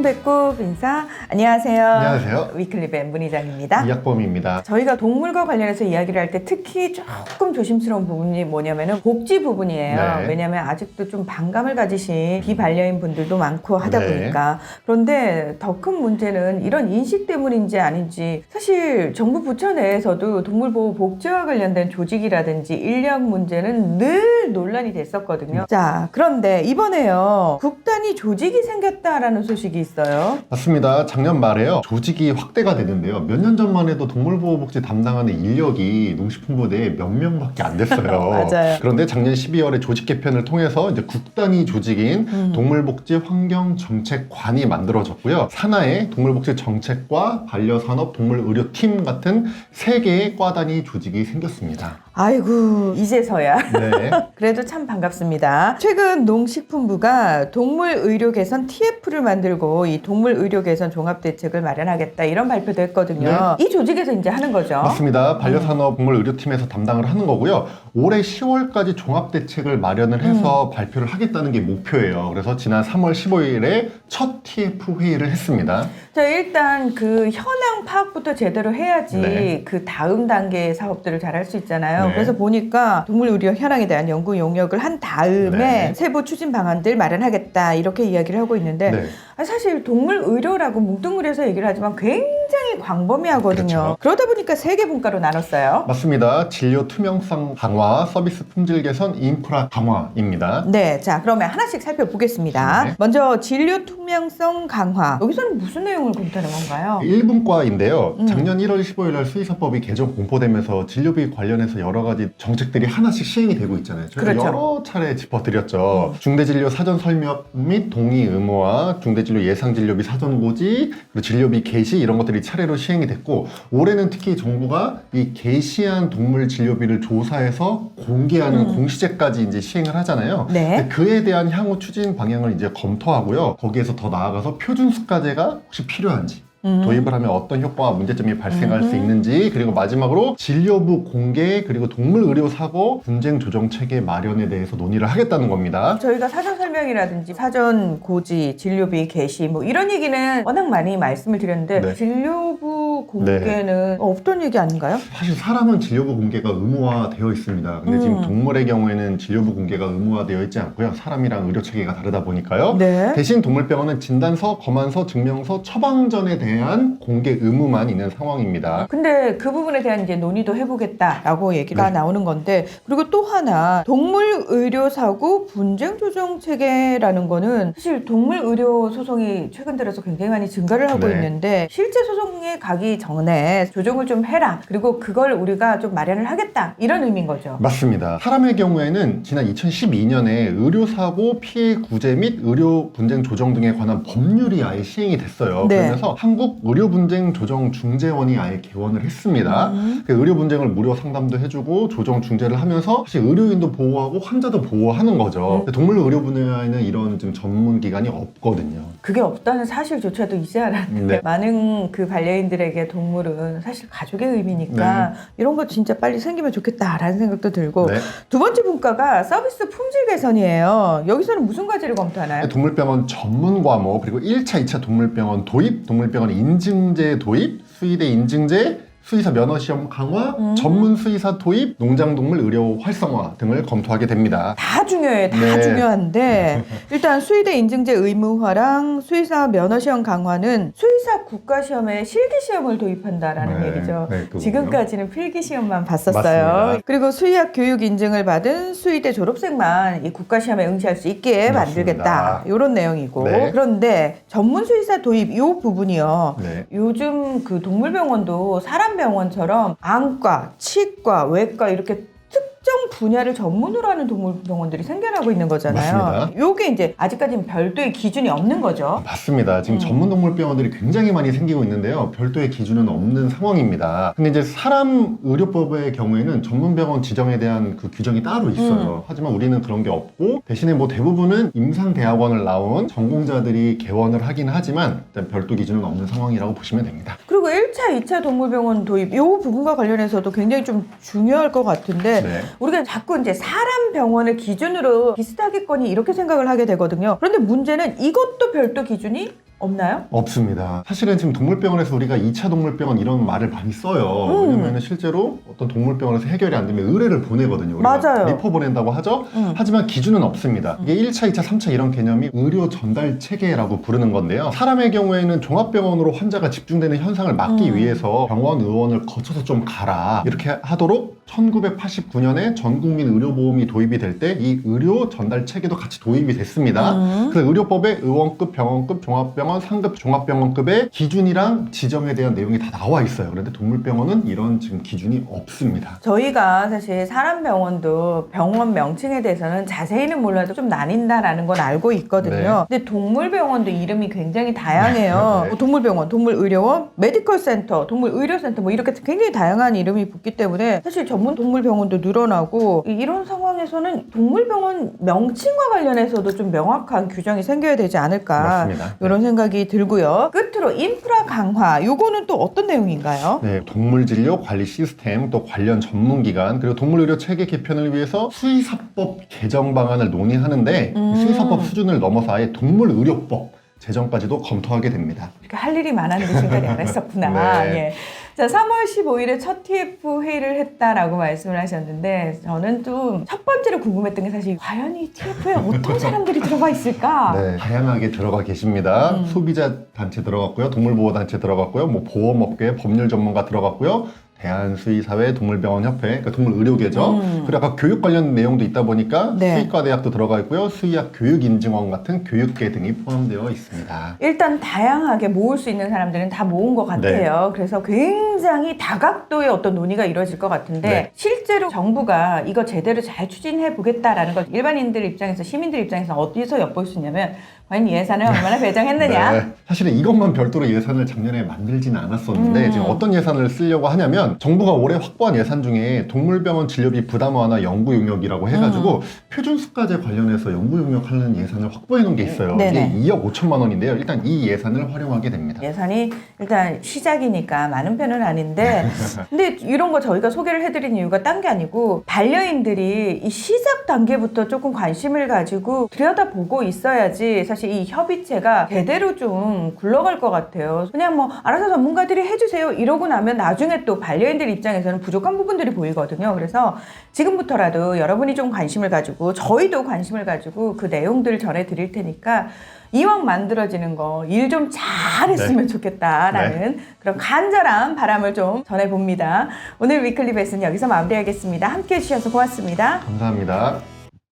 배꼽 인사. 안녕하세요. 안녕하세요. 위클리뱅 문희장입니다. 이학범입니다. 저희가 동물과 관련해서 이야기를 할 때 특히 조금 조심스러운 부분이 뭐냐면은 복지 부분이에요. 네. 왜냐하면 아직도 좀 반감을 가지신 비반려인 분들도 많고 하다 네. 보니까. 그런데 더 큰 문제는 이런 인식 때문인지 아닌지, 사실 정부 부처 내에서도 동물보호 복지와 관련된 조직이라든지 인력 문제는 늘 논란이 됐었거든요. 자, 그런데 이번에요, 국단위 조직이 생겼다라는 소식이 있어요. 맞습니다. 작년 말에요. 조직이 확대가 되는데요. 몇 년 전만 해도 동물보호복지 담당하는 인력이 농식품부 내에 몇 명밖에 안 됐어요. 맞아요. 그런데 작년 12월에 조직 개편을 통해서 이제 국단위 조직인 동물복지 환경정책관이 만들어졌고요. 산하에 동물복지 정책과 반려산업 동물의료팀 같은 3개의 과단위 조직이 생겼습니다. 아이고, 이제서야. 네. 그래도 참 반갑습니다. 최근 농식품부가 동물의료 개선 TF를 만들고 이 동물의료 개선 종합대책을 마련하겠다, 이런 발표도 했거든요. 이 조직에서 이제 하는 거죠. 맞습니다. 반려산업 동물의료팀에서 담당을 하는 거고요. 올해 10월까지 종합대책을 마련을 해서 발표를 하겠다는 게 목표예요. 그래서 지난 3월 15일에 첫 TF 회의를 했습니다. 자, 일단 그 현황 파악부터 제대로 해야지 네. 그 다음 단계의 사업들을 잘 할 수 있잖아요. 네. 그래서 보니까 동물의료 현황에 대한 연구 용역을 한 다음에 네. 세부 추진 방안들 마련하겠다, 이렇게 이야기를 하고 있는데 네. 사실 동물의료라고 뭉뚱그려서 얘기를 하지만 굉장히 광범위하거든요. 그렇죠. 그러다 보니까 3개 분과로 나눴어요. 맞습니다. 진료 투명성 강화, 서비스 품질 개선, 인프라 강화입니다. 네, 자, 그러면 하나씩 살펴보겠습니다. 네. 먼저 진료 투명성 강화. 여기서는 무슨 내용을 검토하는 건가요? 1분과인데요. 작년 1월 15일 날 수의사법이 개정 공포되면서 진료비 관련해서 여러 가지 정책들이 하나씩 시행이 되고 있잖아요. 저희가 그렇죠. 여러 차례 짚어드렸죠. 중대진료 사전 설명 및 동의 의무화, 중대진료 예상진료비 사전 고지, 그리고 진료비 개시, 이런 것들이 차례로 시행이 됐고, 올해는 특히 정부가 이 개시한 동물 진료비를 조사해서 공개하는 공시제까지 이제 시행을 하잖아요. 네. 근데 그에 대한 향후 추진 방향을 이제 검토하고요. 거기에서 더 나아가서 표준수가제가 혹시 필요한지, 도입을 하면 어떤 효과와 문제점이 발생할 수 있는지, 그리고 마지막으로 진료부 공개, 그리고 동물의료사고 분쟁 조정 체계 마련에 대해서 논의를 하겠다는 겁니다. 저희가 사전 설명이라든지 사전 고지, 진료비 개시 뭐 이런 얘기는 워낙 많이 말씀을 드렸는데 네. 진료부 공개는 없던 얘기 아닌가요? 사실 사람은 진료부 공개가 의무화되어 있습니다. 근데 지금 동물의 경우에는 진료부 공개가 의무화되어 있지 않고요. 사람이랑 의료 체계가 다르다 보니까요. 네. 대신 동물병원은 진단서, 검안서, 증명서, 처방전에 대한 공개 의무만 있는 상황입니다. 근데 그 부분에 대한 이제 논의도 해보겠다라고 얘기가 나오는 건데, 그리고 또 하나, 동물의료사고 분쟁조정 체계라는 거는 사실 동물의료 소송이 최근 들어서 굉장히 많이 증가를 하고 네. 있는데, 실제 소송에 가기 전에 조정을 좀 해라, 그리고 그걸 우리가 좀 마련을 하겠다, 이런 의미인 거죠. 맞습니다. 사람의 경우에는 지난 2012년에 의료사고 피해 구제 및 의료 분쟁 조정 등에 관한 법률이 아예 시행이 됐어요. 네. 그러면서 한국 의료 분쟁 조정 중재원이 아예 개원을 했습니다. 그 의료 분쟁을 무료 상담도 해주고 조정 중재를 하면서 사실 의료인도 보호하고 환자도 보호하는 거죠. 동물 의료 분야에는 이런 좀 전문 기관이 없거든요. 그게 없다는 사실조차도 이제 알았는데, 네. 많은 그 반려인들에게 동물은 사실 가족의 의미니까 이런 거 진짜 빨리 생기면 좋겠다라는 생각도 들고, 네. 두 번째 분과가 서비스 품질 개선이에요. 여기서는 무슨 과제를 검토하나요? 동물병원 전문 과목, 그리고 1차, 2차 동물병원 도입, 동물병원 인증제 도입, 수의대 인증제, 수의사 면허시험 강화, 전문 수의사 도입, 농장동물 의료 활성화 등을 검토하게 됩니다. 다 중요해요. 다 네. 중요한데 일단 수의대 인증제 의무화랑 수의사 면허시험 강화는 수의사 국가시험에 실기시험을 도입한다라는 네. 얘기죠. 네, 그거군요. 지금까지는 필기시험만 봤었어요. 맞습니다. 그리고 수의학 교육 인증을 받은 수의대 졸업생만 이 국가시험에 응시할 수 있게 맞습니다. 만들겠다, 이런 내용이고. 네. 그런데 전문 수의사 도입 이 부분이요. 네. 요즘 그 동물병원도 사람 병원처럼 안과, 치과, 외과 이렇게 특정 분야를 전문으로 하는 동물병원들이 생겨나고 있는 거잖아요. 맞습니다. 요게 이제 아직까지는 별도의 기준이 없는 거죠. 맞습니다. 지금 전문 동물병원들이 굉장히 많이 생기고 있는데요. 별도의 기준은 없는 상황입니다. 근데 이제 사람 의료법의 경우에는 전문병원 지정에 대한 그 규정이 따로 있어요. 하지만 우리는 그런 게 없고, 대신에 뭐 대부분은 임상대학원을 나온 전공자들이 개원을 하긴 하지만 일단 별도 기준은 없는 상황이라고 보시면 됩니다. 그리고 1차, 2차 동물병원 도입 요 부분과 관련해서도 굉장히 좀 중요할 것 같은데, 네. 우리가 자꾸 이제 사람 병원을 기준으로 비슷하겠거니 이렇게 생각을 하게 되거든요. 그런데 문제는 이것도 별도 기준이 없나요? 없습니다. 사실은 지금 동물병원에서 우리가 2차 동물병원 이런 말을 많이 써요. 왜냐면 실제로 어떤 동물병원에서 해결이 안 되면 의뢰를 보내거든요. 우리가 맞아요. 리포 보낸다고 하죠. 하지만 기준은 없습니다. 이게 1차, 2차, 3차 이런 개념이 의료 전달 체계라고 부르는 건데요. 사람의 경우에는 종합병원으로 환자가 집중되는 현상을 막기 위해서 병원 의원을 거쳐서 좀 가라 이렇게 하도록 1989년에 전국민 의료보험이 도입이 될 때 이 의료 전달 체계도 같이 도입이 됐습니다. 그래서 의료법에 의원급, 병원급, 종합병원, 상급 종합병원급의 기준이랑 지정에 대한 내용이 다 나와 있어요. 그런데 동물병원은 이런 지금 기준이 없습니다. 저희가 사실 사람 병원도 병원 명칭에 대해서는 자세히는 몰라도 좀 나뉜다라는 건 알고 있거든요. 근데 동물병원도 이름이 굉장히 다양해요. 네. 뭐 동물병원, 동물의료원, 메디컬센터, 동물의료센터 뭐 이렇게 굉장히 다양한 이름이 붙기 때문에 사실 전문 동물병원도 늘어나고 이런 상황에서는 동물병원 명칭과 관련해서도 좀 명확한 규정이 생겨야 되지 않을까 맞습니다. 이런 생각이 들고요. 끝으로 인프라 강화, 요거는 또 어떤 내용인가요? 네, 동물진료 관리 시스템, 또 관련 전문기관, 그리고 동물의료 체계 개편을 위해서 수의사법 개정 방안을 논의하는데 수의사법 수준을 넘어서 아예 동물의료법 제정까지도 검토하게 됩니다. 이렇게 할 일이 많았는데 지금까지 안 했었구나. 네. 예. 자, 3월 15일에 첫 TF 회의를 했다라고 말씀을 하셨는데 저는 좀 첫 번째로 궁금했던 게 사실 과연 이 TF에 어떤 사람들이 들어가 있을까? 네, 다양하게 들어가 계십니다. 소비자 단체 들어갔고요, 동물보호 단체 들어갔고요, 뭐 보험업계 법률 전문가 들어갔고요. 대한수의사회 동물병원협회, 그러니까 동물의료계죠. 그리고 아까 교육 관련 내용도 있다 보니까 네. 수의과대학도 들어가 있고요. 수의학 교육인증원 같은 교육계 등이 포함되어 있습니다. 일단 다양하게 모을 수 있는 사람들은 다 모은 것 같아요. 그래서 굉장히 다각도의 어떤 논의가 이루어질 것 같은데 네. 실제로 정부가 이거 제대로 잘 추진해 보겠다라는 걸 일반인들 입장에서 시민들 입장에서 어디서 엿볼 수 있냐면 과연 예산을 얼마나 배정했느냐. 네. 사실은 이것만 별도로 예산을 작년에 만들지는 않았었는데 지금 어떤 예산을 쓰려고 하냐면 정부가 올해 확보한 예산 중에 동물병원 진료비 부담 완화 연구 용역이라고 해가지고 표준 수가제 관련해서 연구 용역하는 예산을 확보해 놓은 게 있어요. 네네. 이게 2억 5천만 원인데요. 일단 이 예산을 활용하게 됩니다. 예산이 일단 시작이니까 많은 편은 아닌데 근데 이런 거 저희가 소개를 해드린 이유가 딴 게 아니고 반려인들이 이 시작 단계부터 조금 관심을 가지고 들여다보고 있어야지 사실 이 협의체가 제대로 좀 굴러갈 것 같아요. 그냥 뭐 알아서 전문가들이 해주세요 이러고 나면 나중에 또 반려인들 입장에서는 부족한 부분들이 보이거든요. 그래서 지금부터라도 여러분이 좀 관심을 가지고 저희도 관심을 가지고 그 내용들을 전해드릴 테니까 이왕 만들어지는 거 일 좀 잘했으면 좋겠다라는 그런 간절한 바람을 좀 전해봅니다. 오늘 위클리 베스는 여기서 마무리하겠습니다. 함께해 주셔서 고맙습니다. 감사합니다.